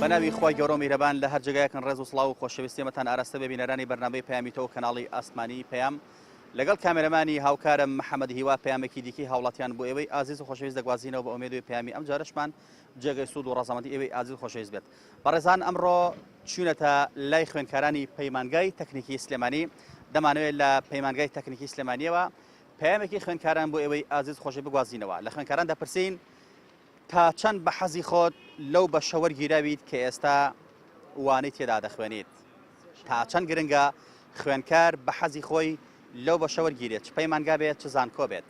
بەناوی خی گەورە میهرەبان لە هەر جگایەکەن ڕێز و سڵاو و خۆشەویستیمەتان ئاراستە ببینەرانی بەرنامەی پەیامیتەوە کەناڵی ئاسمانی پەیام لەگەڵ کامێرەمانی هاوکارم محەممەد هیوا پەیامێکی دیکەی هاوڵاتیان بۆ ئێوەی ئازیز و خۆشەویست دەگوازینەوە بە ئومێدوی پەیامی ئەم جارشمان جێگەی سوود و ڕەزامەندی ئێوەی ئازیز و خۆشەویست بێت. بەڕێزان ئەمڕۆ چوونەتە لای خوێندکارانی پەیمانگای تەکنیکی سلێمانی دەمانوێت لە پەیمانگای تەکنیکی سلێمانیەوە پەیامێکی خوێندکاران بۆ ئێوەی ئازیز خۆشەویست بگوازینەوە. لە خوێندکاران دەپرسین تا چەند بە حەزی خۆت لەو بەشە وەرگیراویت کە ئێستا وانەی تێدا دەخوێنیت؟ تا چەند گرنگە خوێندکار بە حەزی خۆی لەو بەشە وەرگیرێت، چ پەیمانگا بێت چ زانکۆ بێت؟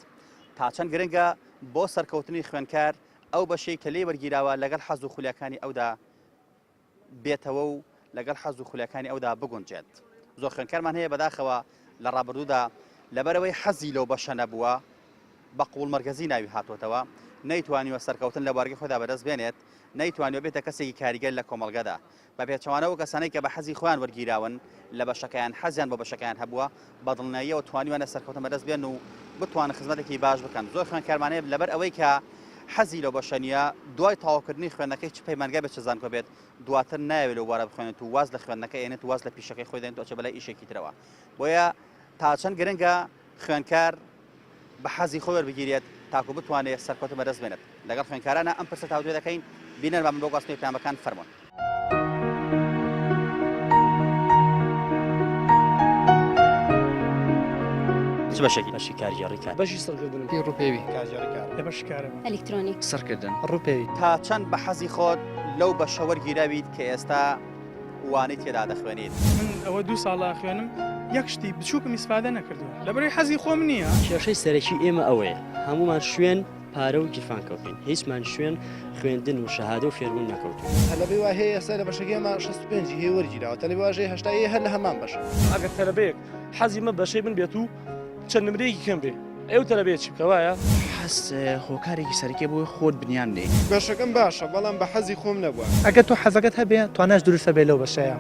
تا چەند گرنگە بۆ سەرکەوتنی خوێندکار ئەو بەشەی کە لێ وەرگیراوە لەگەڵ حەز و خولیەکانی ئەودا بێتەوە و لەگەڵ حەز و خولیەکانی ئەودا بگونجێت. زۆر خوێندکارمان هەیە بەداخەوە لە ڕابردوودا لەبەرەوەی حەزی لەو بەشە نەبووە بە قوڵ مەرگەزی ناوی هاتوۆتەوە، نەیتوانیوە سەرکەوتن لە بوارگەی خۆدا بەدەست بێنێت، نەیتوانیوە بێتە کەسێکی کاریگەر لە کۆمەڵگەدا. بە پێچەوانەوە کەسانەی کە بە حەزی خۆیان وەرگیراون لە بەشەکەیان حەزیان بە بەشەکەیان هەبووە بە دڵنیاییەوە توانیوانە سەرکەوتن بەدەست بێن و بتوانن خزمەتێکی باش بکەن. زۆر خوێندکارمانەیە لەبەر ئەوەی کە حەزی لەو بەشە نییە، دوای تەواوکردنی خوێندنەکەی چ پەیمانگا بێت چ زانکۆ بێت دواتر ناوێت لەو وارە بخوێنێت و واز لە خوێندنەکە ئێنێت واز لە پیشەکەی خۆی دێنێت ئەوچە بەلای ئیشێکی ترەوە. بۆیە تا چەند گرنگە خوێندکار بە حەزی خۆی وەربگیرێت تاکو بتوانێت سەرکەوتن بەدەست بێنێت. لەگەڵ خوێندکارانە ئەم پرسە تاوتوێ دەکەین. بینەر بە من بۆ گواستنەوەی پەیامەکان فەرموون. چ بەشێکی؟ بەشی کارگێڕی کار، بەشی سەرکردن پێی ڕووپێوی کارگێڕی کار، لە بەشی کارم ئەلکترۆنیک سەرکردن ڕووپێوی. تا چەند بە حەزی خۆت لەو بەشە وەرگیراویت کە ئێستا وانەی تێدا دەخوێنیت؟ من ئەوە 2 ساڵە خوێنم، یەک شتی بچووکم ئیسفادە نەکردووە لەبەرەوەی حەزی خۆم نییە. کێشەی سەرەکی ئێمە ئەوەیە هەمومان شوێن پارە و گیرفان کەوتین، هیچمان شوێن خوێندن و شەهادە و فێربوون نەکەوتین. هەلەبەی وا هەیە ئێستا لە بەشەکەیمان 65 هەیە وەرگیراوە، تەلەبەی واژەیە 80 هەر لە هەمان بەشە. ئەگەر تەلەبەیەک حەزی من بەشەی من بێت و چەند نمرەیەکی کەم بێ، ئێوە تەلەبەیەکی بکەوایە حەز هۆکارێکی سەرەکی بۆی خۆت بنیان دێ. بەشەکەم باشە بەڵام بە حەزی خۆم نەبووە. ئەگەر تۆ حەزەکەت هەبێ تواناش دروستە بێ لەو بەشەیە.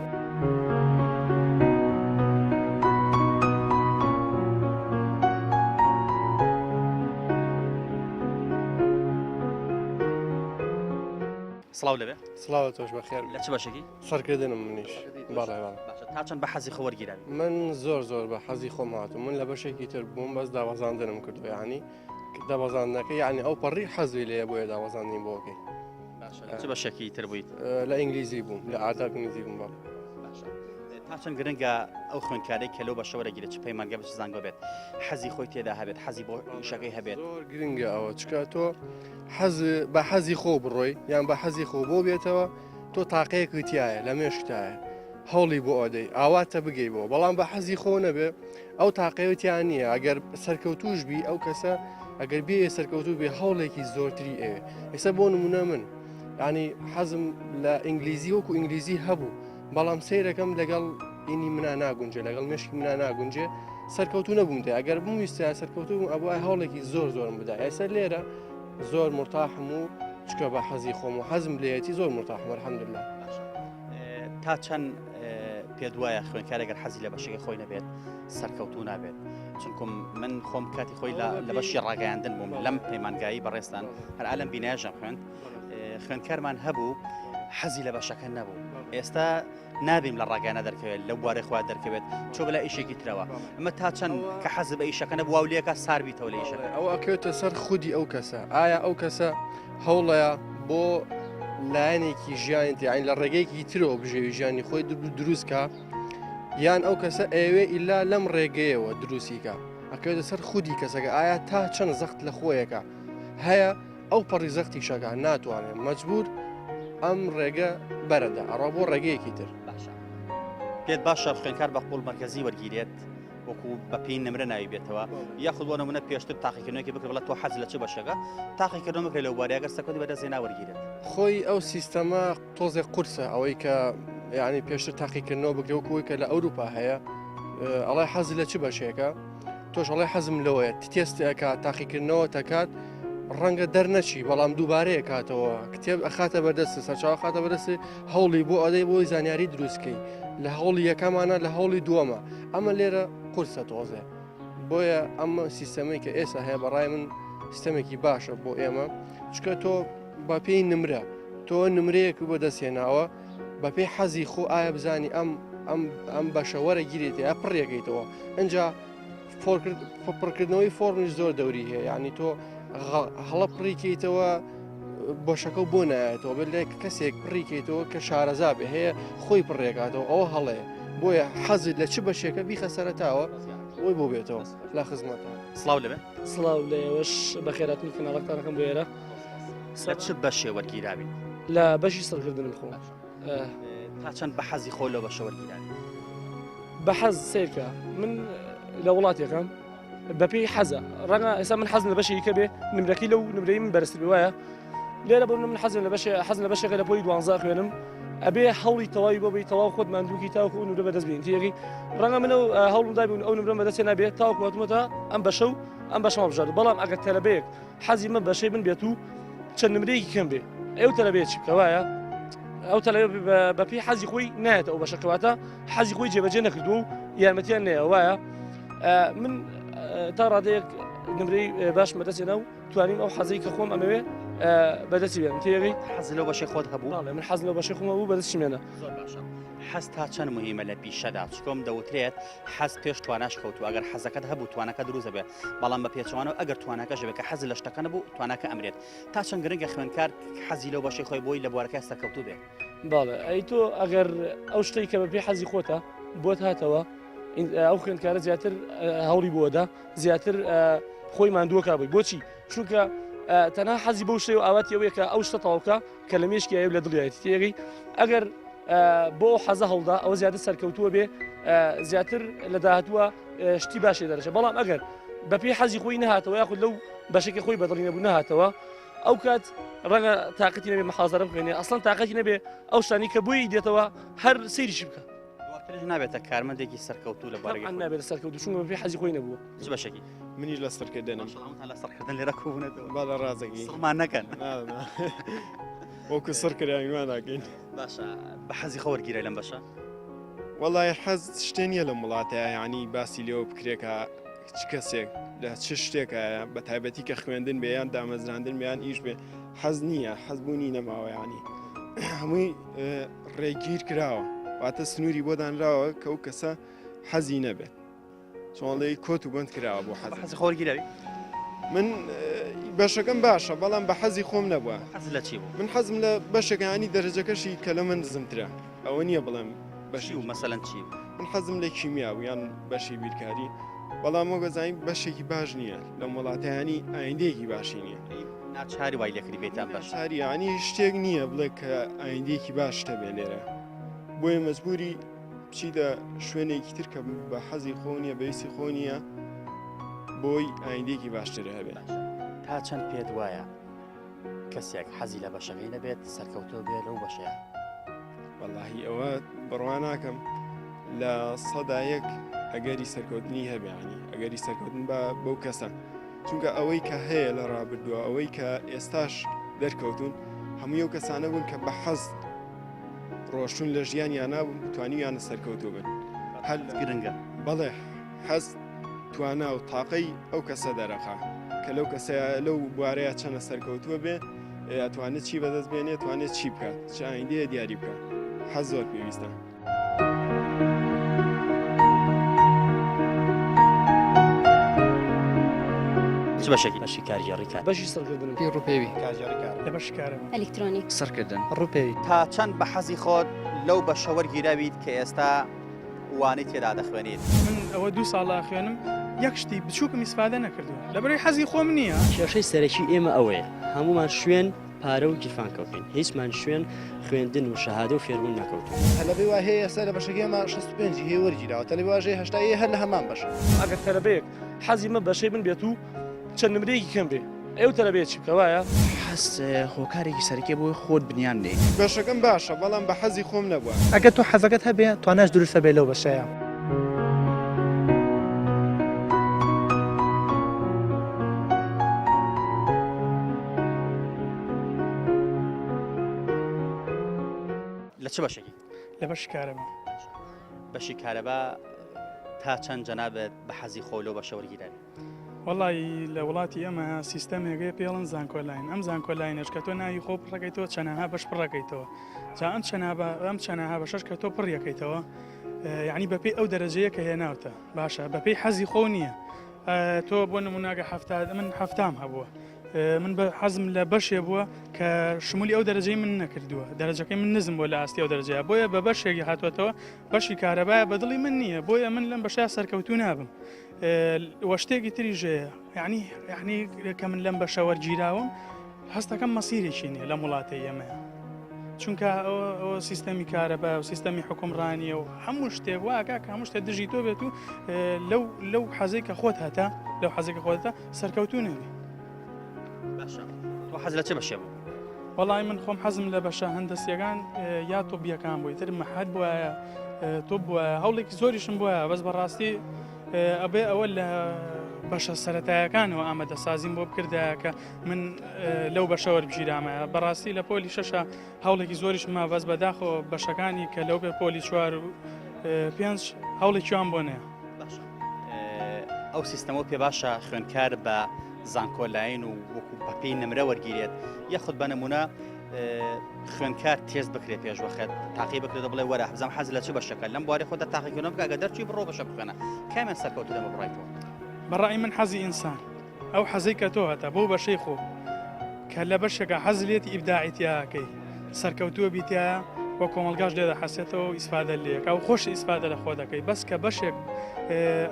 سڵاو لەبێ. سڵاوە تۆش بەخێر. لە چ بەشێکی؟ سەرکردنم منیش. بەڵێ باشە. تا چەند بە حەزی خۆ وەرگیراوی؟ من زۆر بە حەزی خۆم هاتوو. من لە بەشێکی تر بووم بەس داوەزاندنم کردو، یعنی داوەزاندنەکە یعنی ئەو پەڕی حەزی لێیە بۆیە داوەزاندنی بۆکەی. باشە. لە چ بەشێکی تر بوویت؟ لە ئینگلیزی بووم، لە ئاداب ئینگلیزی بووم. باشە. تا چەند گرنگە ئەو خوێندکارێک کە لەو بەشە وەرەگیرێت چ پەیمانگا بێت چ زانکۆ بێت حەزی خۆی تێدا هەبێت، حەزی بۆ ئیشەکەی هەبێت؟ زۆر گرنگە ئەوە، چکە تۆ بە حەزی خۆ بڕۆی یان بە حەزی خۆ بۆ بێتەوە، تۆ تاقەیەکی تایە لە مێشتایە هەوڵی بۆ ئەدەی ئاواتە بگەی بۆ، بەڵام بە حەزی خۆ نەبێ ئەو تاقەیەتیان نییە. ئەگەر سەرکەوتوش بی ئەو کەسە ئەگەر بێ سەرکەوتو بێ هەوڵێکی زۆرتری ئەوێ. ئێستا بۆ نمونە من ینی حەزم لە ئینگلیزی وەکو ئینگلیزی هەبوو، بەڵام سیرەکەم لەگەڵ ئینی منە ناگونجێ، لەگەڵ مشکی منە ناگونجێ، سەرکەوتو نەبووم دێ. ئەگەر بوویستە سەرکەوتو ئەوە هەوڵێکی زۆرم بدا. ئێستا لێرە زۆر مرتاحم و چکە بە حەزی خۆم و حەزم لێتی زۆر مرتاحم الحەمدلله. تا چەند پێت وایە خوێندکارێک حەزی لە بەشەکەی خۆی نەبێت سەرکەوتوو نابێت؟ چونکە من خۆم کاتی خۆی لە بەشی ڕاگەیاندن بووم لەم پەیمانگایی بەڕێستان هەر ئالەم بینایەژەم خوێندکارمان هەبوو حەزی لە بەشەکە نەبوو. ئێستا نابیم لە ڕاگەیانە دەرکەوێت لە بوارەی خوا دەرکەوێت چۆ بەلا ئیشێکی ترەوە. ئەمە تا چەند کە حەز بە ئیشەکە نەبوو واولێکە ساربیتەوە لە ئیشەکە. ئەوە ئەکەوێتە سەر خودی ئەو کەسە، ئایا ئەو کەسە هەوڵەیە بۆ لایەنێکی ژیانیت یعنی لە ڕێگەیەکی ترەوە بژێوی ژیانی خۆی دروستکە، یان ئەو کەسە ئەوێ ئیلا لەم ڕێگەیەوە دروستیکە. ئەکەوێتە سەر خودی کەسەکە ئایا تا چەند زەخت لە خۆیەکە هەیە ئەو پەڕی زەختی شەکە ناتوانێت مەجبور ئەم ڕێگە بەرەدا ئەڕۆ بۆ ڕێگەیەکی تر. پێت باشە خوێندکار بە قوڵ مەرکەزی وەرگیرێت وەکو بە پێی نمرە ناوی بێتەوە، یاخود بۆ نمونە پێشتر تاقیکردنەوەیەکی بکرد بڵێت تۆ حەز لە چ بەشەکە تاقیکردنەوە بکرێت لەو بارەیە ئەگەر سەرکەوتی بەدەست ناوەرگیرێت. خۆی ئەو سیستەمە تۆزێک قورسە ئەوەی کە یعنی پێشتر تاقیکردنەوە بکرێت وەکوی کە لە ئەوروپا هەیە ئەڵێ حەزی لە چ بەشێکە، تۆش ئەڵێ حەزم لەوەیە تێستەکە تاقیکردنەوە تەکات ڕەنگە دەرنەچی، بەڵام دووبارەیە کاتەوە کتێب ئەخاتە بەردەستە سەرچاو خاتە بەدەستی هەوڵی بۆ ئەدەی بۆی زانیاری دروستکەی لە هەوڵی یەکەمانە لە هەوڵی دووەمە. ئەمە لێرە قورسە تۆزێ. بۆیە ئەمە سیستەمەی کە ئێستا هەیە بەڕای من سیستەمێکی باشە بۆ ئێمە، چکە تۆ بە پێی نمرە تۆ نمرەیەک بۆ دەستێناوە بەپێی حەزی خۆ ئایا بزانی ئەم بەشە وەرەگیرێتی یا پڕێگەیتەوە ئەجا پڕکردنەوەی فۆرمش زۆر دەوری هەیە یعنی تۆ هەڵە پڕیکەیتەوە بۆشەکە بۆ نایێتەوە بێت لێک کەسێک پڕیکەیتەوە کە شارەزا بێ هەیە خۆی پڕێکاتەوە ئەوە هەڵەیە بۆیە حەزت لە چ بەشێکە بیخە سەرەتاوە وی بۆ بێتەوە لە خزمەتە سڵاو لەبێ سڵاو لێوەش بەخێراتنی کەناڵەکتانەکەم بۆ ئێرە لە چ بەشێ وەرگیراوی لە بەشی سەرکردنم خۆ تا چەند بە حەزی خۆ لەو بەشە وەرگیراوی بە حەز سیرکە من لە وڵاتێکم بەپێی حەزە ڕەنگە ئێستا من حەزم لە بەشێکە بێ نمرەکەی لەو نمرەی من بەرزتر وایە لێرە بۆ من حەزم لە بەشێکە لە پۆلی 12 خوێنم ئەبێ هەوڵی تەواوی بۆ بی تەواو خۆت ماندووکی تاوکو و نمرە بەدەست بێن تێگەی ڕەنگە من هەوڵم دابوون ئەو نمرە بەدەستێ نابێت تاوکو هاتوومەتە ئەم بەشە و ئەم بەشەمە بژارد بەڵام ئەگەر تەلەبەیەک حەزی من بەشەی من بێت و چەند نمرەیەکی کەم بێ ئەو تەلەبەیە چی بکە وایە ئەو تەلەبە بەپێی حەزی خۆی نایێتە ئەو بەشەکەواتە حەزی خۆی جێبەجێ نەکردو و یارمەتیان نەیە وایە من تا ڕادەیەک نمرەی باش مەدەستێنە و توانیم ئەو حەزەی کە خۆم ئەمەوێ بەدەستی بێن تێگەی حەز لەو بەشەی خۆت هەبوو من حەز لەو بەشەی خۆمە بوو بەدەستی مێنە حەز تا چەند مهمە لە پیشەدا چکۆم دەوترێت حەز پێش تواناش کەوتو ئەگەر حەزەکەت هەبوو توانەکە دروستە بێت بەڵام بە پێچوانەوە ئەگەر توانەکەش بێت کە حەز لە شتەکە نەبوو توانەکە ئەمرێت تا چەند گرنگە خوێندکار حەزی لەو بەشەی خۆی بۆی لە بوارەکە سەرکەوتوو بێت باڵێ ئەی تۆ ئەگەر ئەو شتەی کە بەپێی حەزی خۆتە بۆت هاتەوە ئەو خوێندکارە زیاتر هەوڵی بۆدا زیاتر خۆی ماندووەکە بووی بۆچی چونکە تەنها حەزی بەو شتەی و ئاواتی ئەوەیە کە ئەو شتە تەواوکە کە لە مێشکی ئەوێ لە دڵیایەتی تێگەی ئەگەر بۆ حەزە هەڵدا ئەوە زیاتر سەرکەوتووە بێ زیاتر لە داهاتووە شتی باشی دەرەچێت بەڵام ئەگەر بەپێی حەزی خۆی نەهاتەوە یاخود لەو بەشێکی خۆی بەدڵی نەبوو نەهاتەوە ئەو کات ڕەنگە تااقەتی نەبێ مەحازەرە بکەێنێ ئەسڵەن تااقەتی نەبێ ئەو شتانی کە بۆی دێتەوە هەر سەیریشی بکە نابێتە کارمەندێکی سەرکەوتوو لە بەرەی نابێت سەرکەوتو چونکە بەپێی حەزی خۆی نەبووە چ بەشێکی منیش لە سەرکردنم لە سەرکردن لێرە کوبوونەتەوە با لە ڕازێکی سڵمان نەکەن وەکو سەرکردیان ناکەین باشە بە حەزی خۆ وەرگیرە لەم بەشە وەڵای حەز شتێ نییە لە وڵاتەیە یعنی باسی لێەوە بکرێکە چ کەسێک لە چ شتێکە بە تایبەتی کە خوێندن بێیان دامەزراندن بیان ئیش بێ حەز نییە حەزبوونی نەماوە ینی هەمووی ڕێگیر کراوە واتە سنووری بۆ دانراوە کە ئەو کەسە حەزی نەبێت چۆنڵی کۆت و بند کراوە بۆ حەزی خۆ وەرگیراوی من بەشەکەم باشە بەڵام بە حەزی خۆم نەبووە حەز لە چی بوو من حەزم لە بەشەکانی دەرەجەکەشی کە لە من زمترە ئەوە نییە بڵێم بەشی و مەسەلەن چی من حەزم لە کیمیا و یان بەشی بیرکاری بەڵام وەگەزانین بەشێکی باش نییە لە وڵاتیانی ئایندەیەکی باشی نییە ناچاری وای لێکردی بێتان باش چاری ینی شتێک نییە بڵێ کە ئایندەیەکی باش شتە بێ لێرە بۆیە مەجبوری بچیدە شوێنێکی تر کە بە حەزی خۆ نییە بەویستی خۆ نییە بۆی ئایندێکی باشترە هەبێت تا چەند پێت وایە کەسێک حەزی لە بەشەکەی نەبێت سەرکەوتۆ بێت لەو بەشەیە وەڵاهی ئەوە بڕوا ناکەم لە سەدایەک ئەگەری سەرکەوتنی هەبیانی ئەگەری سەرکەوتن بە بەو کەسە چونکە ئەوەی کە هەیە لە ڕابردووە ئەوەی کە ئێستاش دەرکەوتون هەموو ئەو کەسانە بوون کە بە حەز ڕۆشتون لە ژیانیان نابوون بتوانیویانە سەرکەوتوو بن هەل گرنگە بەڵێ حەز توانا و تاقەی ئەو کەسە دەرەخا کە لەو کەسە لەو بوارەیە چەنە سەرکەوتووە بێ ئەتوانێت چی بەدەست بێنێت توانێت چی بکات چ ئایندەیە دیاری بکات حەز زۆر پێویستە چ بەشێکی بەشی کارژێڕی کار بەشی سەرکردن پێی ڕوپێوی لە بەش کارم ئەلکترۆنیک سەرکردن ڕوپێوی تا چەند بە حەزی خۆت لەو بەشە وەرگیراویت کە ئێستا وانەی تێدا دەخوێنیت من ئەوە 2 ساڵە خوێنم یەک شتی بچووکم ئیسفادە نەکردووە لەبەرەوەی حەزی خۆم نییە کێشەی سەرەکی ئێمە ئەوەیە هەمومان شوێن پارە و گیرفان کەوتین هیچمان شوێن خوێندن و شەهادە و فێربوون نەکەوتین هەلەبێ وا هەیە ئێستا لە بەشەکەمە 65 هەیە وەرگیراوە تەلێ واژەیە هەشتایی هەر لە هەمان بەشە ئەگەر تەلەبەیەک حەزی من بەشەی من بێت و چەند نمرەیەکی کەم بێ ئەو تەلەبەیە چی بکە وایە حەز هۆکارێکی سەرەکی بۆی خۆت بنیان دێ بەشەکەم باشە بەڵام بە حەزی خۆم نەبووە ئەگەر تۆ حەزەکەت هەبێ تواناش دروستە بێ لەو بەشەیە لە چ بەشێکی لە بەش کارم بەشی کارەبا تا چەند جەنابێت بە حەزی خۆ لەو بەشە وەرگیراوی وڵی لە وڵاتی ئەمە سیستەمێگەی پێڵن زانکۆلاین ئەم زانکۆلاینش کە تۆ ناوی خۆ پڕەکەیتەوە چەنەها بەش پڕەکەیتەوە جا ئەم چەنەها بەشش کە تۆ پڕیەکەیتەوە یعنی بەپێی ئەو دەرەجەیە کە هێناوتە باشە بەپێی حەزی خۆ نییە تۆ بۆ نموناگە من هەفتام هەبووە من بە حەزم لە بەشێ بووە کە شمولی ئەو دەرەجەی من نەکردووە دەرەجەکەی من نزم بۆ لە ئاستی ئەو دەرەجەیە بۆیە بە بەشێکی هاتوێتەوە بەشی کارەبایە بەدڵی من نییە بۆیە من لەم بەشە سەرکەوتو نابم وە شتێکی تریژەیە یعنی کە من لەم بەشە وەرگیراوم هەستەکەم مەسیرێکی نییە لە وڵاتی ئێمەیە چونکە ئەوە سیستەمی کارەبا و سیستەمی حکومڕانیە و هەموو شتێک واکە کە هەموو شتێک دژی تۆ بێت و لەو حەزێک کە خۆت هەتا لەو حەزێکە خۆتە سەرکەوتو نەبی تۆ حەز لە چه بەشێ بوو؟ وەڵی من خۆم حەزم لە بەشە هەندەسیەکان یا تۆبیەکان بووی تر مەحەد بووە تۆ بووە هەوڵێکی زۆریشم بووە بەس بەڕاستی ئەبێ ئەوە لە بەشە سەرەتایەکانەوە ئامادەسازیم بۆ بکردایە کە من لەو بەشەوە بژیرامە بەڕاستی لە پۆلی شەشە هەوڵێکی زۆریش ما بەس بەداخۆ بەشەکانی کە لەو بێ پۆلی چوار و پێنج هەوڵێکیان بۆ نەیە ئەو سیستەمە پێ باشە خوێنکار بە زانکۆلاین و وەکو بەپێی نمرە وەرگیرێت یەخود بە نمونە خوێنکار تێز بکرێ پێش وەخێت تاقی بکرێت بڵێ وەرە حەزم حەز لە چ بەشەکە لەم بوارەی خۆدا تاقیکردن بکە ئەگە دەرچووی بڕۆ بەشە بخوێنە کامیان سەرکەوتو لەمە بڕایتەوە بەڕای من حەزی ئینسان ئەو حەزەی کە تۆ هەتا بۆ بەشەی خۆ کە لە بەشێکە حەز لێتی ئیبداعیتیاکەی سەرکەوتووە بیتیایە وە کۆمەلگاش لێدە حەسێتەوە و ئیسفادە لێک ئەو خۆش ئیسفادە لە خۆ دەکەی بەس کە بەشێک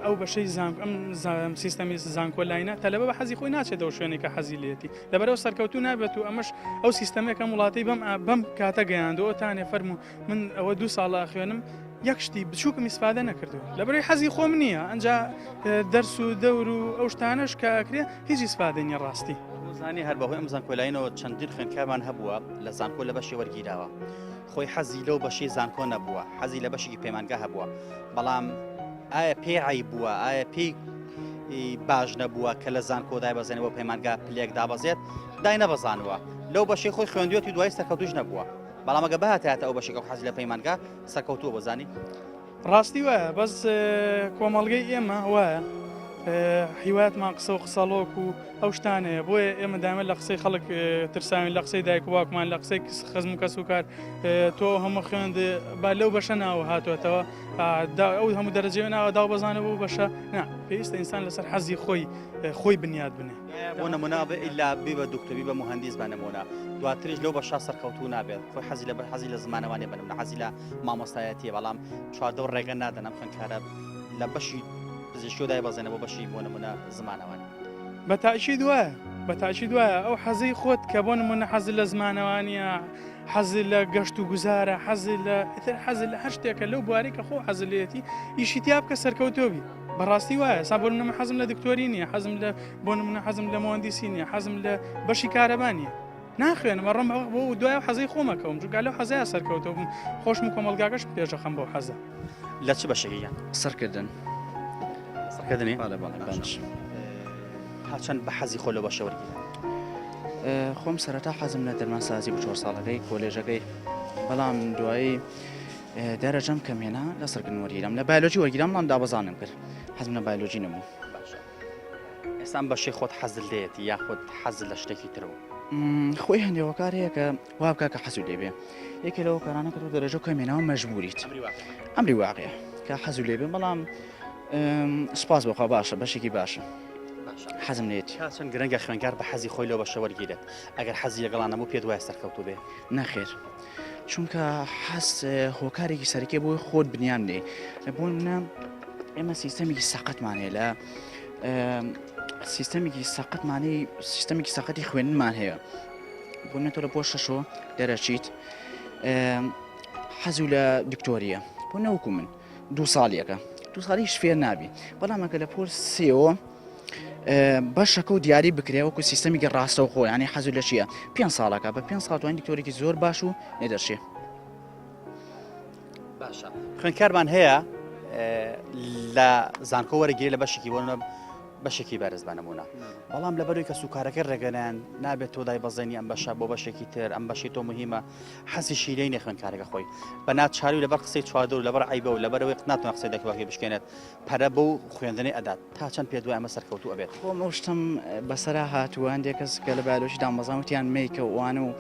ئەو بەشەی ئەم سیستەمی زانکۆلاینە تەلەبە بە حەزی خۆی ناچێت ئەو شوێنێک کە حەزی لێتی لەبەرەوە سەرکەوتو نابێت و ئەمەش ئەو سیستەمێکم وڵاتی بەم کاتە گەیاندەوە تانێ فەرمو من ئەوە 2 ساڵە خوێنم یەک شتی بچووکم ئیسفادە نەکردو لەبەرەوەی حەزی خۆم نییە ئەنجا دەرس و دەور و ئەو شتانەش کە ئەکرێ هیچ ئیسفادە نیە ڕاستی زانی هەر بەهۆی ئەم زانکۆلاینەوە چەندین خوێنکارمان هەبووە لە زانکۆ لە بەشی وەرگیراوە خۆی حەزی لەو بەشی زانکۆ نەبووە حەزی لە بەشێکی پەیمانگا هەبووە بەڵام ئایا پێی عیب بووە ئایا پێی باش نەبووە کە لە زانکۆ دایبەزێنێ بۆ پەیمانگا پلێک دابەزێت دای نەبەزانوە لەو بەشەی خۆی خوێندوێتی دوای سەرکەوتوش نەبووە بەڵام ئەگە بەهاتایەتە ئەو بەشێک حەزی لە پەیمانگا سەرکەوتووە بەزانی ڕاستی وایە بەس کۆمەڵگەی ئێمە وایە هیوایەتمان قسە و قسەڵۆک و ئەو شتانەیە بۆیە ئێمە دامە لە قسەی خەڵک ترساوین لە قسەی دایک و باوکمان لە قسەی خزم و کەس و کار تۆ هەموو خوێند با لەو بەشە ناوە هاتوێتەوە ئەو هەموو دەرەجێ ناوە داو بەزانە بۆ بەشە پێویستە ئینسان لەسەر حەزی خۆی بنیاد بنێ بۆ نمونە ئیلا بێ بە دکتۆری بە مهندس بە نمونە دواتریش لەو بەشا سەرکەوتوو نابێت خۆی حەزی لە حەزی لە زمانەوانێ بنمونە حەزی لە مامۆستایەتیە بەڵام چواردە ڕێگە نادەنم خوێندکارە لە بەشی پزیشکی دای بەزێنە بۆ بەشی بۆ نمونە زمانەوانی بەتاچی دوایە ئەو حەزەی خۆت کە بۆ نمونە حەزی لە زمانەوانیە حەزی لە گەشت و گوزارە حەزی لە هەر شتێکە لەو بواری کە خۆ حەزلێتی ئیشی تیا بکە سەرکەوتۆبی بەڕاستی وایە سا بۆ نمونە حەزم لە دکتۆری نییە حەزم لە بۆ نمونە حەزم لە مهندسی نییە حەزم لە بەشی کارەبانیە ناخوێنم بەڕم بۆ دوای حەزەی خۆمەکەم چونکە لەو حەزەیە سەرکەوتەوە خۆشم و کۆمەلگاکەش پێشەخەم بۆ حەزە لە چ بەشێکیان سەرکردن سەرکردنی بەڵێ هاچەند بە حەزی خۆ لە بەشە وەرگیرە خۆم سەرەتا حەزم لە دەرمانسازی بە 4 ساڵەکەی کۆلێژەکەی بەڵام دوایی دەرەجەم کەمێنا لە سەرکردن وەرگیرم لە بایۆلۆژی وەرگیرم بەڵام دابەزانم کرد حەزم لە بایۆلۆژی نەبوو ئێستا بەشەی خۆت حەزل لێتی یاخود حەز لە شتێکی ترەوە خۆی هەندێک کارەیە کە وا بکە کە حەزو لێبێ یەکێ لەوە کارانە کە تۆ دەرەجە کەمێناوە مەژبوریت ئەمری واقعە کە حەزو لێبێ بەڵام سپاس بخوا باشە بەشێکی باشە حەزم لێت چەند گرنگە خوێنکار بە حەزی خۆی لەو بەشە وەرگیرێت ئەگەر حەزی لەگەڵان نەبوو پێ دوای سەرکەوتوو بێ نەخێر چونکە حەز هۆکارێکی سەرکێ بۆی خۆت بنیان لێ بۆ منە ئێمە سیستەمێکی سەقەتمانەیە لە سیستەمێکی سەقەتی خوێندنمان هەیە بۆ منە تۆ لە پۆش شەشۆ دەرەچیت حەزو لە دکتۆریە بۆ نەوەکو من 2 ساڵیەکە 2 ساڵی هیچ فێر نابی بەڵام ئەگە لە پۆل سێەوە بەشەکە و دیاری بکرێ وەکو سیستەمێکی ڕاستە و خۆ ینی حەزو لە چییە 5 ساڵەکە بە 5 ساڵ توانین دکتۆرێکی زۆر باش و نێدەرشێ باشە خوێنکارمان هەیە لە زانکۆ وەرەگیری لە بەشێکی بۆ بەشێکی بەرز بە نمونە بەڵام لەبەروی کە سوکارەکە ڕێگەنیان نابێت تۆ دای بەزێنی ئەم بەشە بۆ بەشێکی تر ئەم بەشی تۆ مهمە حەزی شیرەی نێ خوێندکارەکە خۆی بە ناچاری و لەبەر قسەی چواردە و لەبەر عیبە و لەبەرەوەی ناتوانێت قسەی دەکواکی بشکێنێت پەرە بەو خوێندنەی ئەدات تا چەند پێ دوای ئەمە سەرکەوتوو ئەبێت خۆم ئەو شتم بەسەرا هاتووە هەندێک کەس کە لە بایۆلۆژی دامەزانوتیان میکە وانە و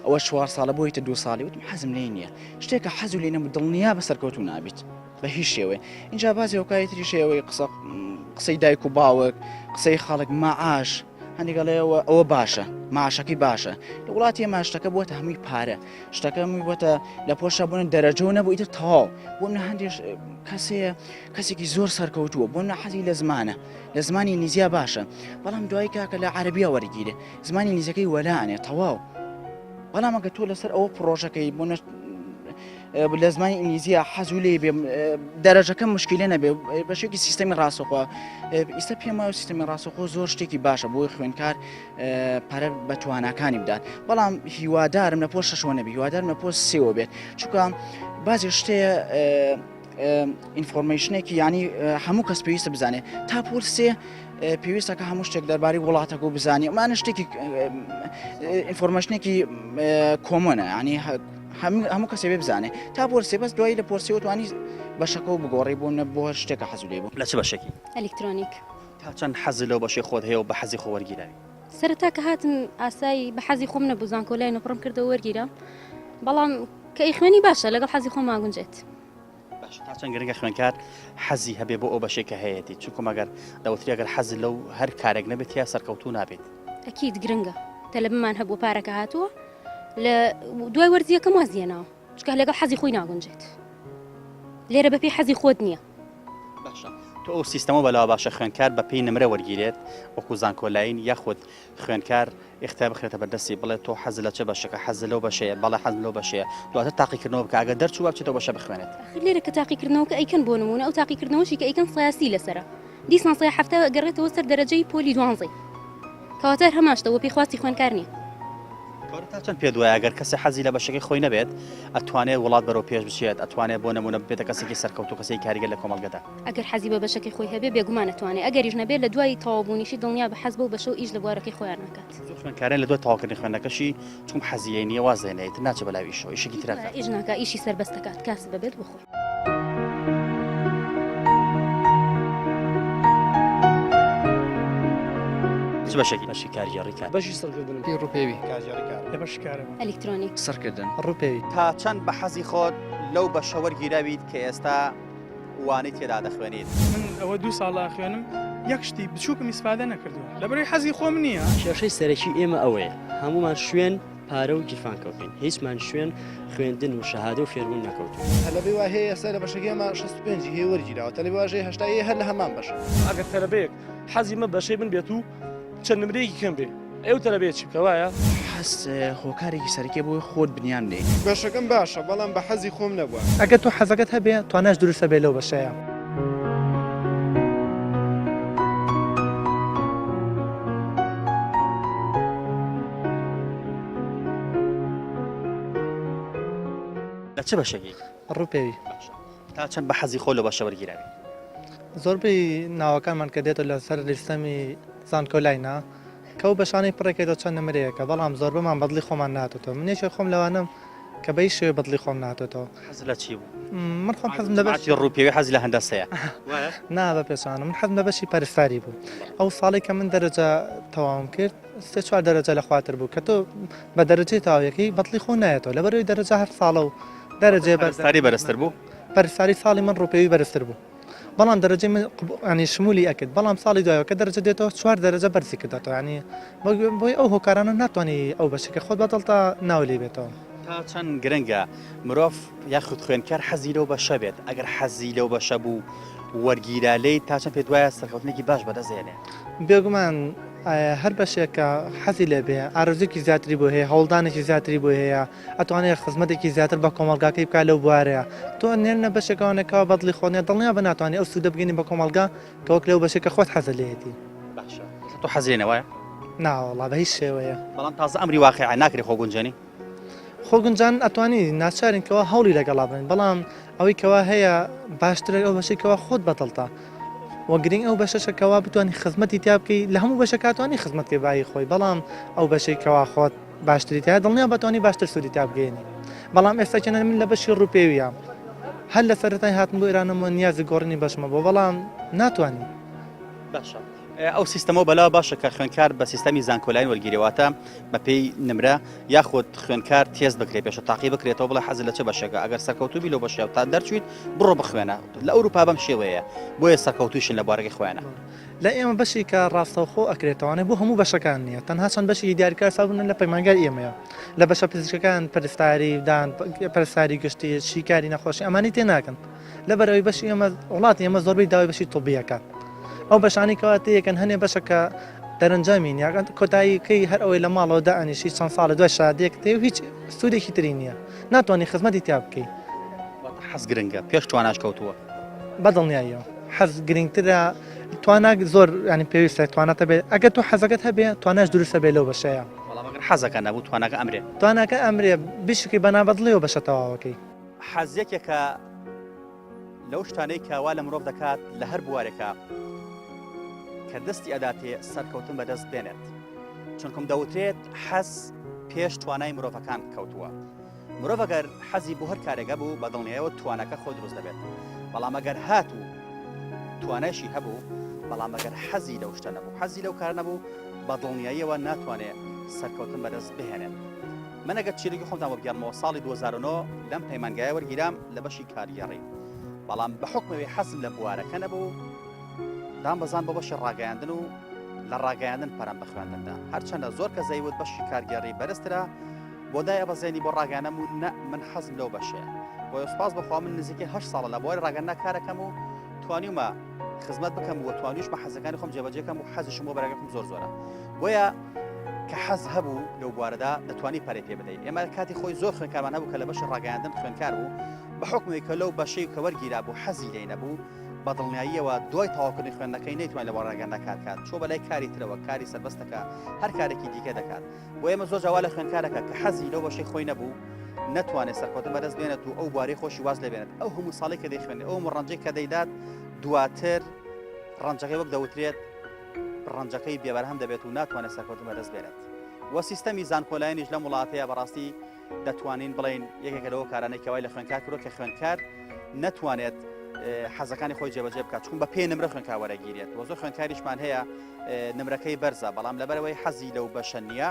ئەوە 4 ساڵە بۆیتە 2 ساڵی وتم حەزم لێ نییە شتێکە حەزو لێ نەبوو دڵنیا بە سەرکەوتو نابیت بە هیچ شێوێ اینجا بازی هۆکایەتری شێوەی قسەی دایک و باوک قسەی خەڵک مەعاش هەندێکڵێەوە ئەوە باشە ماشەکەی باشە لە وڵاتی ئێمە شتەکە بووەتە هەمووی پارە شتەکە هەمووی بووەتە لە پۆشە بوون دەرەجە و نەبوو ئیتر تەواو بۆ منە هەندێک کەسێکی زۆر سەرکەوتووە بۆ منە حەزی لە زمانە لە زمانی نیزیا باشە بەڵام دوای کاکە لە عەرەبیە وەرگیرێ زمانی نیزەکەی وەلانێ تەواو بەڵام ئەگە تۆ لەسەر ئەوە پرۆژەکەی بۆ لە زمانی ئینگلیزیە حەزوو لێ بێ دەرەجەکە مشکلە نەبێ بەشێکی سیستەمی ڕاستەخوا ئێستا پێم وایە سیستەمی ڕاستەخۆ زۆر شتێکی باشە بۆی خوێندکار پارە بە تواناکانی بدات بەڵام هیوادارم لە پۆش شەشەوە نەبێ هیوادارم لە پۆست سێوە بێت چونکە بازی شتەیە ئینفۆرمێشنێکی ینی هەموو کەس پێویستە بزانێت تا پۆل سێ پێویستەکە هەموو شتێک دەربارەی وڵاتەکە و بزانانی ئەمانە شتێکی ئینفۆرمێشنێکی کۆمۆنە ینی هەموو کەسێ بێ بزانێ تا بۆ سێبەست دوایی لە پۆرسیەوە توانی بەشەکە و بگۆڕی بوون بۆ شتێکە حەزو لێ بوو لە چ بەشێکی ئەلکترۆنیک تا چەند حەزی لەو بەشەی خۆت هەیە و بە حەزی خۆ وەرگیراوی سەرەتا کە هاتم ئاسایی بە حەزی خۆم نەبوو زانکۆلای نەپڕم کردەوە وەرگیرە بەڵام کە ئەی خوێنی باشە لەگەڵ حەزی خۆم ماگونجێت باش تا چەند گرنگە خوێنکار حەزی هەبێ بۆ ئەو بەشێکە هەیەی چونکە مەگەر دەوتری ئەگەر حەزی لەو هەر کارێک نەبێت یا سەرکەوتوو نابێت ئەکید گرنگە تەلەبمان هەبوو پارەکە هاتووە لە دوای وەرزیەکەم وازیێنەوە چکە لەگەڵ حەزی خۆی ناگونجێت لێرە بەپێی حەزی خۆت نییە باشە تۆ ئەو سیستەمە بەلاوە باشە خوێنکار بە پێی نمرە وەرگیرێت وەکو زانکۆلاین یاخود خوێنکار ئختار بخرێتە بەردەستی بڵێ تۆ حەز لە چه بەشەکە حەز لەو بەشەیە بەڵێ حەز لەو بەشەیە دواتر تاقیکردنەوە بکە ئەگەر دەرچوو بچێتەوە بەشە بخوێنێت لێرە کە تاقیکردنەوە کە ئەیکەن بۆ نمونە ئەو تاقیکردنەوەشی کە ئەیکەن سەیاسی لەسرە دیسان سەیە هەفتە گەڕێتەوە سەر دەرەجەی پۆلی دوانزەی کەواتەر هەماشتەوە پێی خواستی خوێنکار نییە تا چەند پێ دوایە ئەگەر کەسی حەزی لە بەشەکەی خۆی نەبێت ئەتوانێت وڵات بەرەو پێش بچێت ئەتوانێت بۆ نمونە بێتە کەسێکی سەرکەوتو کەسی کاریگەر لە کۆمەڵگەدا ئەگەر حەزی بە بەشەکەی خۆی هەبێ بێگومان نەتوانێت ئەگەریش نەبێت لە دوای تەواوبوونیشی دڵنیا بە حەز بە و بەشە و ئیش لە بوارەکەی خۆیان ناکات خوێنکاران لە دوای تەواوکردنی خوێندنەکەشی چون حەزیە نییە وازێنێت ناچە بەلاوی ئیشەوە ئیشێکی ترەکە ئیش ناکات ئیشی سەربەستەکات کاس بەبێت بخۆی چ بەشێکی بەشی کاریگەڕی کار بەشی سەرکردن پێی ڕوپێوی لە بەشکارەوە ئەلکترۆنیک سەرکردن ڕوپێوی تا چەند بە حەزی خۆت لەو بەشە وەرگیراویت کە ئێستا وانەی تێدا دەخوێنیت من ئەوە 2 ساڵە خوێنم یەک شتی بچووکم ئیسفادە نەکردووە لەبەرەوەی حەزی خۆم نییە کێشەی سەرەکی ئێمە ئەوەیە هەمومان شوێن پارە و گیرفان کەوتین هیچمان شوێن خوێندن و شەهادە و فێربوون نەکەوتین هەلەبێ وا هەیە ئێستا لە بەشەکەمە 65 هەیە وەرگیراوە تەلەبێ واژەیە 80 هەر لە هەمان بەشە ئەگەر تەلەبەیەک حەزی مە بەشەی من بێت و چەند نمرەیەکی کەم بێ ئەو تەلەبێت چی بکەوایە حەز هۆکارێکی سەرکێ بۆی خۆت بنیان لێ بەشەکەم باشە بەڵام بە حەزی خۆم نەبووە ئەگەر تۆ حەزەکەت هەبێ تواناش دروستە بێ لەو بەشەیە لە چ بەشێکی ڕوپێوی تا چەند بە حەزی خۆ لە بەشە وەرگیراوی زۆربەی ناوەکانمان کە دێتە لەسەر لیستەمی زانکۆلاینا کە و بەشانەی پڕێکێتەوە چەند نمرەیەکە بەڵام زۆربەمان بەدڵی خۆمان ناتێتەوە منێکی خۆم لەوانم کە بەی شێوێ بەدڵی خۆم ناتێتەوە حەز لە چی بوو من خۆم حەزم لە بەشی ڕووپێوی حەزی لە هەندەسەیە نا بە پێشانم من حەزم لە بەشی پەرستاری بوو ئەو ساڵی کە من دەرەجە تەواوم کرد سێ چوار دەرەجە لە خواتر بوو کە تۆ بە دەرەجەی تاویەکەی بەدڵی خۆ نایەتەوە لەبەرەوەی دەرەجە هەر ساڵە و دەرەجێ پەرستاری بەرزتر بوو پەرستاری ساڵی من ڕوپێوی بەرزتر بوو بەڵام دەرەجەی من ینی شمولی ئەکرد بەڵام ساڵی دوایەوە کە دەرەجە دێتەوە 4 دەرەجە بەرزی کردێتەوە ینی بۆی ئەو هۆکارانە ناتوانانی ئەو بەشەکە خۆت بەدڵ تا ناو لێ بێتەوە تا چەند گرنگە مرۆڤ یاخود خوێنکار حەزی لەو بەشە بێت ئەگەر حەزی لەو بەشە بوو وەرگیرا لێی تا چەند پێ دوایە سەرکەوتنێکی باش بەدەستێنێ بێگومان هەر بەشێکە حەزی لێ بێ ئارزوێکی زیاتری بۆ هەیە هەوڵدانێکی زیاتری بۆ هەیە ئەتوانێت خزمەتێکی زیاتر بە کۆمەلگاکەی بکات لەو بوارەیە تۆ نێرنە بەشێکەوەنێکەوە بەدڵی خۆنیە دڵنیا بەناتوانێت ئەو سوودە بگەینی بە کۆمەلگا کە وەک لەو بەشێکە خۆت حەزە لێتی باشە تۆ حەزێنەوەە ناوەڵا بە هیچ شێوەیە بەڵام تازە ئەمری واقعی ناکری خۆگونجێنی خۆگونجان ئەتوانی ناچارینکەوە هەوڵی لەگەڵا بن بەڵام ئەوەی کەوا هەیە باشترە ئەو بەشێکەوە خۆت بەدڵتا وە گرنگ ئەو بەشەکەوا بتوانانی خزمەتی تیا بکەی لە هەموو بەشەکاتوانی خزمەتکەی بای خۆی بەڵام ئەو بەشێکەوە خۆت باشتری تا دڵنیا بەتوانی باشتر سوودی تا بگەێنی بەڵام ئێستا چەنە من لە بەشی ڕوپێویە هەر لە سەرەتای هاتم بۆ ئێرانەوە نیازی گۆڕنی بەشمە بۆ بەڵام ناتوانانی باشە ئەو سیستەمەوە بەلاوە باشە کە خوێنکار بە سیستەمی زانکۆلاین وەرگیرەوەتە بە پێی نمرە یاخود خوێنکار تێز بکرێت پێشە تاقی بکرێتەوە بڵێ حەزت لە چه بەشێکە ئەگەر سەرکەوتوبی لەو بەشێ تا دەرچویت بڕۆ بخوێنە لە ئەوروپا بەم شێوەیە بۆیە سەرکەوتویشن لە بوارەکەی خۆیانە لە ئێمە بەشی کە ڕاستەوخۆ ئەکرێتەوەانێ بۆ هەموو بەشەکان نییە تەنها چەند بەشی دیاریکار سابوون لە پەیمانگای ئێمەیە لە بەشە پزیشکەکان پەرستاری دان پەرستاری گشتی شیکاری نەخۆشی ئەمانی تێ ناکەن لەبەرەوەی بەشی ئێمە وڵاتی ئێمە زۆربەی داوای بەشی تۆبیەکە ئەو بەشانی کەواتەیەکەن هەنێ بەشەکە دەرەنجامین یاکەن کۆتاییکەی هەر ئەوەی لە ماڵەوە دائنیشی چەند ساڵە دوای شادێک تێ هیچ سوودێکی تری نییە ناتوانانی خزمەتی تیا بکەی حەز گرنگە پێش تواناش کەوتووە بەدڵنیاییەوە حەز گرنگترە تواناک زۆر ینی پێویستە تواناتە بێت ئەگەر تو حەزەکەت هەبێ تواناش دروستە بێ لەو بەشەیە حەزەکە نەبوو تواناکە ئەمرێ تواناکە ئەمرێ بشکی بەنابەدڵێەوە بەشە تەواوەکەی حەزێکێکە لەو شتانەی کاوا لە مرۆڤ دەکات لە هەر بوارێکە کە دەستی ئەداتێ سەرکەوتن بەدەست بێنێت چونکم دەوترێت حەز پێش توانای مرۆڤەکان کەوتووە مرۆڤ ئەگەر حەزی بۆ هەر کارێکە بوو بەدڵنیایەوە توانەکە خۆ دروست دەبێت بەڵام ئەگەر هاتوو توانایشی هەبوو بەڵام ئەگەر حەزی لەو شتە نەبوو حەزی لەو کار نەبوو بەدڵنیاییەوە ناتوانێت سەرکەوتن بەدەست بهێنێت من ئەگەر چیرەکی خۆمتان بۆ بگەڕمەوە ساڵی 2009 لەم پەیمانگایە وەرگیرام لە بەشی کاریگەڕی بەڵام بە حکمەوەی حەزم لە بوارەکە نەبوو دام بەزان بە بەشی ڕاگەیاندن و لە ڕاگەیاندن پەرام بە خوێندندا هەرچەندە زۆر کە زەیوت بەشی کارگەڕی بەرزترە بۆ دایە بەزێنی بۆ ڕاگەیاندن و نە من حەزم لەو بەشەیە بۆ سوپاس بەخوا من نزیکەی 8 ساڵە لە بۆی ڕاگەیاندنا کارەکەم و توانیمە خزمەت بکەم و توانیش بە حەزەکانی خۆم جێبەجێکەم و حەزشم بۆ بەرەکەم زۆر زۆرە بۆیە کە حەز هەبوو لەو بوارەدا دەتوانی پارەی پێ بدەیت ئێمە کاتی خۆی زۆر خوێنکارمان هەبوو کە لە بەشی ڕاگەیاندن خوێنکار بوو بە حکمێک کە لەو بەشەی کە وەرگیرا بوو حەزی لێ نەبوو بەدڵنیاییەوە دوای تەواوکردنی خوێندنەکەی نەیتوان لە ڕاگەیاندنا کات چۆ بەلای کاری ترەوە کاری سەربەستەکە هەر کارێکی دیکە دەکات بۆ ئێمە زۆر جاوا لە خوێنکارەکە کە حەزی لەو بەشەی خۆی نەبوو نەتوانێت سەرکەوتن بەدەست بێنێت و ئەو بوارەی خۆشی واز لێبێنێت ئەو هەموو ساڵی کە دەیخوێنێت ئەو ڕەنجەی کە دەیدات دواتر ڕەنجەکەی وەک دەوترێت ڕەنجەکەی بێبەرهەم دەبێت و ناتوانێت سەرکەوتن بەدەست بێنێت وە سیستەمی زانکۆلایانیش لە وڵاتەیە بەڕاستی دەتوانین بڵین یەکێکە لەوە کارانەی کەوای لە خوێنکار کردو کە خوێنکار نەتوانێت حەزەکانی خۆی جێبەجێ بکات چون بە پێ نمرە خوێنکار وەرەگیرێت وە زۆر خوێنکاریشمان هەیە نمرەکەی بەرزە بەڵام لەبەرەوەی حەزی لەو بەشە نییە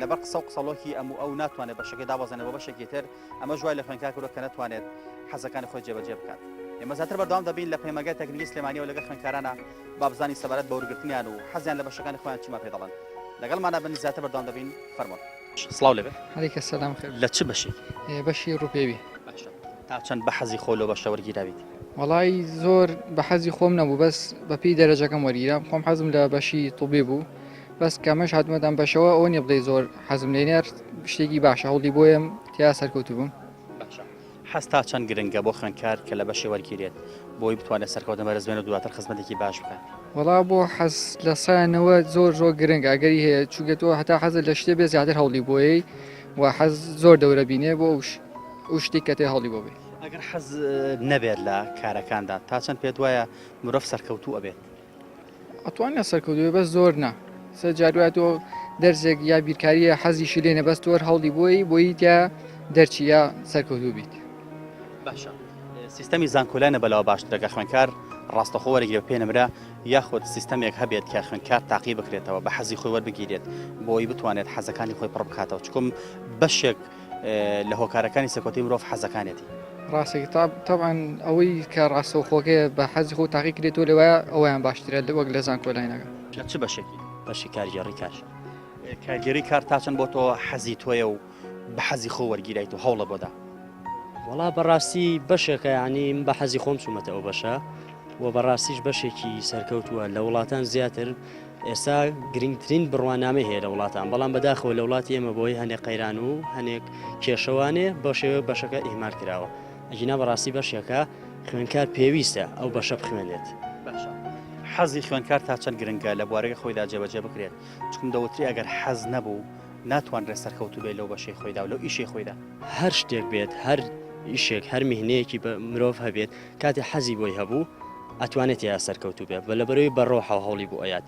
لەبەر قسە و قسەڵۆکی ئەو ناتوانێت بەشەکەی دابەزێنەوە بە بەشێکی تر ئەمە جوای لە خوێنکار کردو کە نەتوانێت حەزەکانی خۆی جێبەجێ بکات ئێمە زیاتر بەردەوام دەبین لە پەیمانگای تەکنیکی سلێمانیەوە لەگەڵ خوێنکارانە با بزانی سەبارەت بە وەرگرتنیان و حەزیان لە بەشەکانی خۆیان چیما پێ دەڵێن لەگەڵمانە بن زیاتر بەردەوام دەبین فەرموون سڵاو لەبێ هەریکە سەلام خێر لە چ بەشی بەشی ڕوپێوی تا چەند بە حەزی خۆ لەو بەشە وەرگیراویت وەڵی زۆر بە حەزی خۆم نەبوو بەس بەپی دەرەجەکەم وەرگیرام خۆم حەزم لە بەشی توبێ بوو بەس کەمەش هاتمەدان بەشەوە ئەوە نیە بڵێ زۆر حەزم لێنێر شتێکی باشە هەوڵی بۆیم تیا سەرکەوتو بووم حەستا چەند گرنگە بۆ خوێنکار کە لە بەشی وەرگیرێت بۆی بتوانێت سەرکەوتن بەرز بێنێت و دواتر خزمەتێکی باش بکات وەڵا بۆ حەز لە سایانەوە زۆر زۆر گرنگ ئەگەری هەیە چووگەتەوە هەتا حەزت لە شتێ بێ زیاتر هەوڵی بۆیەی و حەز زۆر دەورە بینێ بۆ ئەو شتێک کە تێ هەوڵی بۆ بێ ئەگەر حەز نەبێت لە کارەکاندا تا چەند پێت وایە مرۆڤ سەرکەوتوو ئەبێت ئەتوانە سەرکەوتوێ بەس زۆر نا سە جارواتۆ دەرزێک یا بیرکاریە حەزیشی لێنە بەس تۆر هەوڵی بۆی تیا دەرچی یا سەرکەوتوو بیت باشە سیستەمی زانکۆلانە بەلاوە باشترەکە خوێنکار ڕاستەخۆ وەرەگیرێ پێ نمرە یاخود سیستەمێک هەبێت کە خوێنکار تاقی بکرێتەوە بە حەزی خۆی وەربگیرێت بۆی بتوانێت حەزەکانی خۆی پڕ بکاتەوە چکم بەشێک لە هۆکارەکانی سەرکەوتوی مرۆڤ حەزەکانێتی ڕاستێکی طبعاً ئەوەی کە ڕاستەوخۆکەیە بە حەزی خۆ تاقی کرێتەوە لەوەیە ئەویان باشترە وەک لە زانکۆلاینەکە لە چ بەشێکی بەشی کارگەڕی کاش کارگەری کار تا چەند بۆ تۆ حەزی تۆیە و بە حەزی خۆ وەرگیرایت و هەوڵە بۆدا وڵا بەڕاستی بەشێکە ینی بە حەزی خۆم چوومەتە ئەو بەشە و بەڕاستیش بەشێکی سەرکەوتووە لە وڵاتان زیاتر ئێستا گرنگترین بڕوانامە هەیە لە وڵاتان بەڵام بەداخەوە لە وڵاتی ئێمە بۆی هەنێک قەیران و هەنێک کێشەوانێ بە شێوە بەشەکە ئیهمال کراوە ئەجینا بەڕاستی بەشێکە خوێنکار پێویستە ئەو بەشە بخوێنێت حەزی خوێنکار تا چەند گرنگە لە بوارەکە خۆیدا جێبەجێ بکرێت چکم دەوتری ئەگەر حەز نەبوو ناتوانرێت سەرکەوتوو بێت لەو بەشەی خۆیدا و لەو ئیشی خۆیدا هەر شتێک بێت هەر ئیشێک هەر میهنەیەکی بە مرۆڤ هەبێت کاتی حەزی بۆی هەبوو ئەتوانێت یا سەرکەوتوو بێت بە لەبەرەوەی بەڕۆحە هەوڵی بۆ ئەیات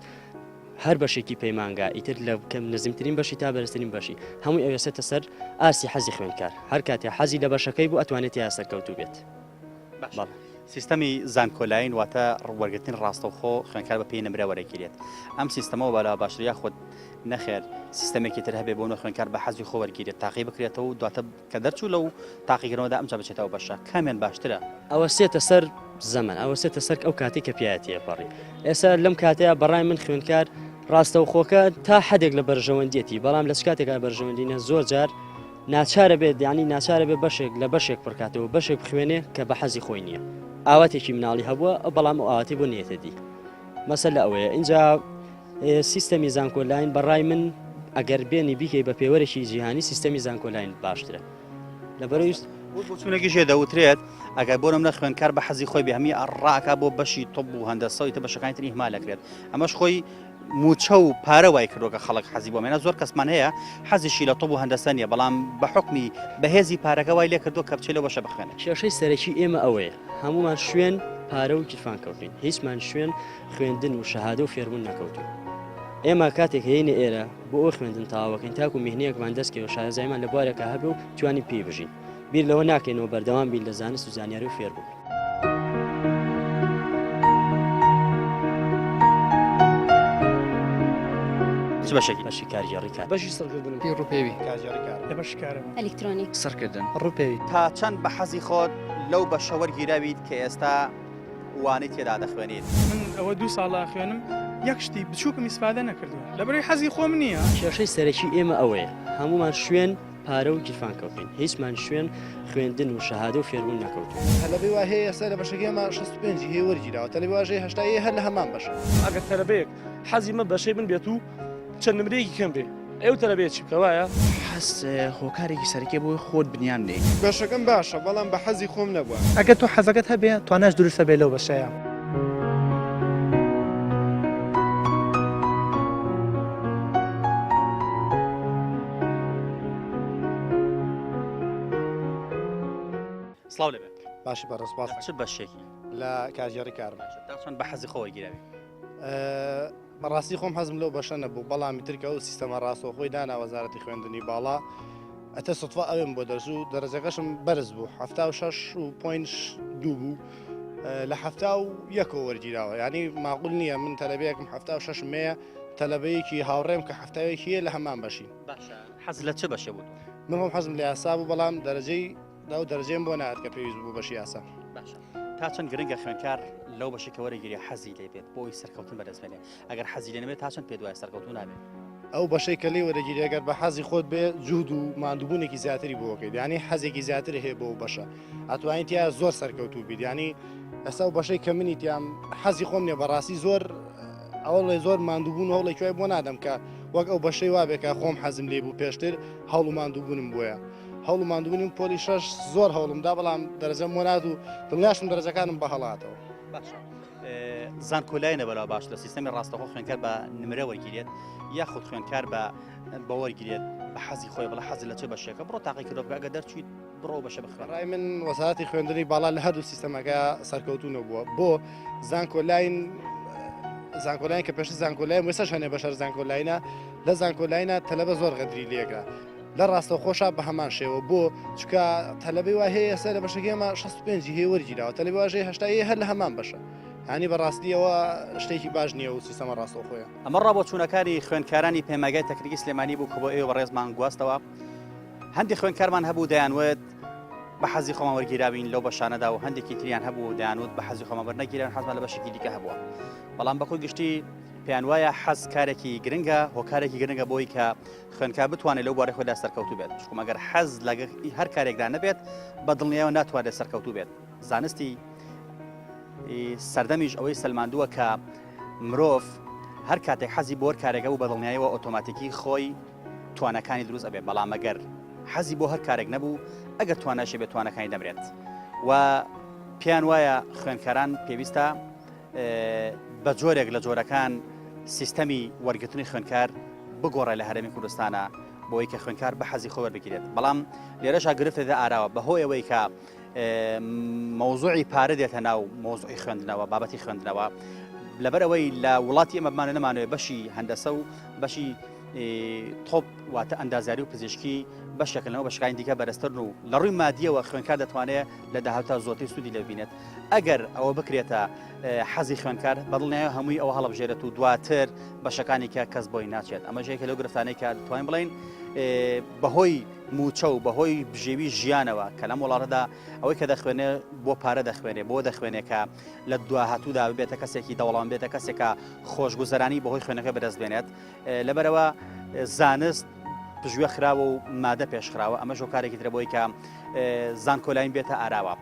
هەر بەشێکی پەیمانگا ئیتر لە کەم نزمترین بەشی تا بەرزترین بەشی هەموو ئەوێسێتە سەر ئاسی حەزی خوێندکار هەر کاتێ حەزی لە بەشەکەی بوو ئەتوانێت یا سەرکەوتوو بێت. سیستەمی زانکۆلاین واتە وەرگرتن ڕاستەوخۆ خوێنکار بە پێی نمرە وەرەگیرێت ئەم سیستەمەوە بالا باشتریا خۆت نەخێر سیستەمێکی تر هەبێ بۆ خوێنکار بە حەزی خۆ وەرگیرێت تاقی بکرێتەوە دواتە کە دەرچوو لەو تاقیکردنەوەدا ئەمجا بچێتەوە بەشە کامیان باشترە ئەوە سێتە سەر زەمن ئەوە سێتە سەر ئەو کاتی کە پیاەتیە پەڕی ئێستا لەم کاتەیە بەڕای من خوێنکار ڕاستەوخۆکە تا حدێک لە بەرژەوەندێتی بەڵام لە کاتێکا بەرژەوەندینە زۆر جار ناچارە بێت ینی ناچارە بێ بەشێک لە بەشێک پڕکاتەوە بەشێک بخوێنێ کە بە حەزی خۆی نییە ئاواتێکی مناڵی هەبووە بەڵام ئەو ئاواتی بۆ نیەتەدی مەسەل لە ئەوەیە اینجا سیستەمی زانکۆلاین بەڕای من ئەگەر بێنی بیکەی بە پێوەرێکی جیهانی سیستەمی زانکۆلاین باشترە لەبەرەوەی بۆچونێکیشێ دەوترێت ئەگەر بۆ نمونە خوێنکار بە حەزی خۆی بێ هەمی ئەڕاکا بۆ بەشی تۆپ و هەندەسەوەی تە بەشەکانی تری هەمالەکرێت ئەمەش خۆی موچە و پارە وای کردوکە خەڵک حەزی بۆ مێنە زۆر کەسمان هەیە حەزیشی لە تۆپ و هەندەسە نیە بەڵام بە حکمی بەهێزی پارەکە وای لێ کردو کە بچێت لەو بەشە بخوێنێت کێشەی سەرەکی ئێمە ئەوەیە هەمومان شوێن پارە و گیرفان کەوتین هیچمان شوێن خوێندن و شەهادە و فێربوون نەکەوتین ئێمە کاتێک هەیەینە ئێرە بۆ ئەو خوێندن تاواکەین تاکو میهنەیەکمان دەستکەوە شارەزایمان لە بوارێکە هەبێ و توانی پێی بژین بیر لەوە ناکەینەوە بەردەوام بین لە زانست و زانیاری و فێربوون. بەشی کارگەڕی کار بەشی سەرکردن پێی ڕووپێوی لە بەشکارە ئەلکترۆنیک سەرکردن ڕووپێوی تا چەند بە حەزی خۆت لەو بەشە وەرگیراویت کە ئێستا وانەی تێدا دەخوێنیت من ئەوە 2 ساڵە خوێنم یەک شتی بچووکم ئیسفادە نەکردووە لەبەرەوەی حەزی خۆم نییە کێشەی سەرەکی ئێمە ئەوەیە هەمومان شوێن پارە و گیرفان کەوتین هیچمان شوێن خوێندن و شەهادە و فێربوون نەکەوتین هەلەبێ وا هەیە ئێستا لە بەشەکەمە 65 هەیە وەرگیراوە تەلێ واژەیە 80 هەر لە هەمان بەش ئەگەر تەلەبەیەک حەزی من بەشەی من بێت و چەند نمرەیەکی کەم بێ ئەو تەلەبەیە چی بکەوایە حەز هۆکارێکی سەرەکی بۆی خۆت بنیان دێ بەشەکەم باشە بەڵام بە حەزی خۆم نەبووە ئەگەر تۆ حەزەکەت هەبێ تواناش دروستە بێ لەو بەشەیە سڵاو لەبێت باشی بەڕسپاس چ بەشێکی لە کاژێڕی کارم چەند بە حەزی خۆ وەرگیراوی بەڕاستی خۆم حەزم لەو بەشە نەبوو بەڵامی ترکە و سیستەمە ڕاستەوە خۆی دانا وەزارەتی خوێندنی باڵا ئەتە سوتفا ئەوێم بۆ دەرزوو دەرەجەکەشم بەرز بوو 76.2 بوو لە 71 وەرگیراوە ینی ماقول نییە من تەلەبەیەکم 76 مەیە تەلەبەیەکی هاوڕێم کە هەفتاوێکیە لە هەمان بەشین حەز لە چ بەشە بوو من خۆم حەزم لە یاسا بوو بەڵام دەرەجەی دەرەجەم بۆ نات کە پێویست بوو بەشی یاسا تا چەند گرنگە خوێنکار لەو بەشێکە وەرەگیری حەزی لێ بێت بۆی سەرکەوتن بەدەستێنێ ئەگەر حەزی لێ نەبێت تا چەند پێ دوای سەرکەوتن نابێت ئەو بەشەی کە لێ وەرەگیری ئەگەر بە حەزی خۆت بێ جوود و ماندووبوونێکی زیاتری بۆکەیت ینی حەزێکی زیاتر هەیە بۆ بەشە ئەتوانیت یا زۆر سەرکەوتوو بیت ینی ئەستا و بەشەی کە منیت یام حەزی خۆم نیە بەڕاستی زۆر ئەوڵێ زۆر ماندووبوون هەوڵی کوێ بۆ نادەم کە وەک ئەو بەشەی وابێکە خۆم حەزم لێ بوو پێشتر هەوڵ و ماندووبوونم بۆیە هەوڵ و ماندووبوونم پۆلی 6 زۆر هەوڵمدا بەڵام دەرەجەم بۆ نات و دڵنیاشم دەرەجەکانم بەهەڵاتەوە زانکۆلایەنە بەلا باش لە سیستەمی ڕاستەخۆ خوێنکار بە نمرە وەرگیرێت یاخود خوێنکار بە وەرگیرێت بە حەزی خۆی بڵە حەزی لە چه بەشێکە بڕۆ تاقی کردو ئەگە دەرچویت بڕۆ بەشە بخوێن ڕای من وەزارەتی خوێندنی باڵا لە هەردوو سیستەمەکە سەرکەوتونە بووە بۆ زانکۆلاین کە پێش زانکۆلاین وێسەش هەنێ بەشەر زانکۆلاینە لە زانکۆلاینە تەلەبە زۆر غەدری لێگرا لە ڕاستە خۆشە بە هەمان شێوە بۆ چکە تەلەبەی وا هەیە ئێستا لە بەشەکەمە 65 هەیە وەرگیراوە تەلەبەی واژەیە 80 هەر لە هەمان بەشە هانی بەڕاستیەوە شتێکی باش نییە و سیستەمە ڕاستەوە خۆیە ئەمە ڕابۆچوونەکانی خوێنکارانی پێمەگای تەکنیکی سلێمانی بوو کە بۆ ئێوە ڕێزمان گواستەوە هەندێک خوێنکارمان هەبوو دەیانوێت بە حەزی خۆمان وەرگیراوین لەو بەشانەدا و هەندێکی تریان هەبوو دەیانوت بە حەزی خۆمان بەرنەگیران حەزمان لە بەشێکی دیکە هەبووە بەڵام بەخۆی گشتی پێیان وایە حەز کارێکی گرنگە هۆکارێکی گرنگە بۆی کە خوێنکار بتوانێت لەو بارەی خۆدا سەرکەوتوو بێت چکۆم ئەگەر حەز لە هەر کارێکدا نەبێت بە دڵنیایەوە ناتوانێت سەرکەوتوو بێت زانستی سەردەمیش ئەوەی سەلماندووە کە مرۆڤ هەر کاتێک حەزی بۆ کارێکە و بە دڵنیایەوە ئۆتۆماتیکی خۆی توانەکانی دروست ئەبێت بەڵام ئەگەر حەزی بۆ هەر کارێک نەبوو ئەگەر توانەشێ بێت توانەکانی دەمرێت و پێیان وایە خوێنکاران پێویستە بە جۆرێک لە جۆرەکان سیستەمی وەرگرتنی خوێنکار بگۆڕێ لە هەرێمی کوردستانە بۆی کە خوێنکار بە حەزی خۆ وەربگیرێت بەڵام لێرەشا گرفتێدا ئاراوە بەهۆی ئەوەی کە مۆزوعی پارە دێتە ناو مۆزوعی خوێندنەوە بابەتی خوێندنەوە لەبەرەوەی لە وڵاتی ئێمە بمانە نەمانوێت بەشی هەندەسە و بەشی تۆپ واتە ئەندازیاری و پزیشکی بەشێکەکەنەوە بەشکانی دیکە بەرزترن و لە ڕووی مادیەوە خوێنکار دەتوانێت لە داهاتا زۆرتری سوودی لەبینێت ئەگەر ئەوە بکرێتە حەزی خوێنکار بەدڵنیایە هەمووی ئەوە هەڵبژێرێت و دواتر بەشەکانی کە کەس بۆی ناچێت ئەمە ژێکە لەو گرفتانەی کە دەتوانین بڵین بەهۆی موچە و بەهۆی بژێوی ژیانەوە کە لەم وڵاتەدا ئەوەی کە دەخوێنێ بۆ پارە دەخوێنێ بۆ دەخوێنێ کە لە دواهاتوودا بێتە کەسێکی دەوڵام بێتە کەسێکە خۆشگوزەرانی بەهۆی خوێنەکە بەدەست بێنێت لەبەرەوە زانست پژوێ خراوە و مادە پێشخراوە ئەمە ژۆکارێکی درەبەوەی کە زانکۆلاین بێتە ئاراوە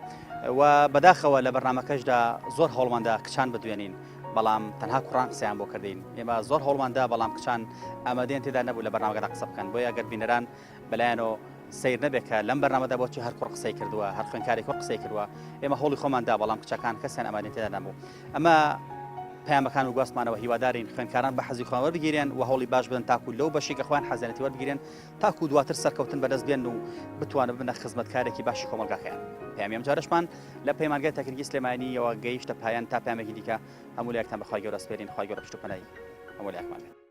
و بەداخەوە لە بەرنامەکەشدا زۆر هەوڵماندا کچان بدوێنین بەڵام تەنها کوڕان قسەیان بۆ کردین ئێمە زۆر هەوڵماندا بەڵام کچان ئامادەیان تێدا نەبوو لە بەرنامەکەدا قسە بکەن بۆیە ئەگەر بینەران بەلایەنەوە سیر نەبێت کە لەم بەرنامەدا بۆچی هەر کوڕ قسەی کردووە هەر خوێنکاری کوڕ قسەی کردووە ئێمە هەوڵی خۆماندا بەڵام کچەکان کەسیان ئامادەیان تێدا نەبوو ئەمە پەیامەکان و گواستمانەوە هیوادارین خوێنکاران بە حەزی خۆیان وەربگیرێن و هەوڵی باش بدەن تاکو لەو بەشی کە خۆیان حەزانەتی وەربگیرێن تاکو دواتر سەرکەوتن بەدەست بێن و بتوانن بنە خزمەتکارێکی باشی کۆمەلگاکەیان پەیامی ئەم جارەشمان لە پەیمانگای تەکنیکی سلێمانیەوە گەیشتە پایان تا پەیامێکی دیکە هەموو لایەکتان بەخوای گەورە سپێرین خوای گەورە پشتوپەنای هەموو لایەکمان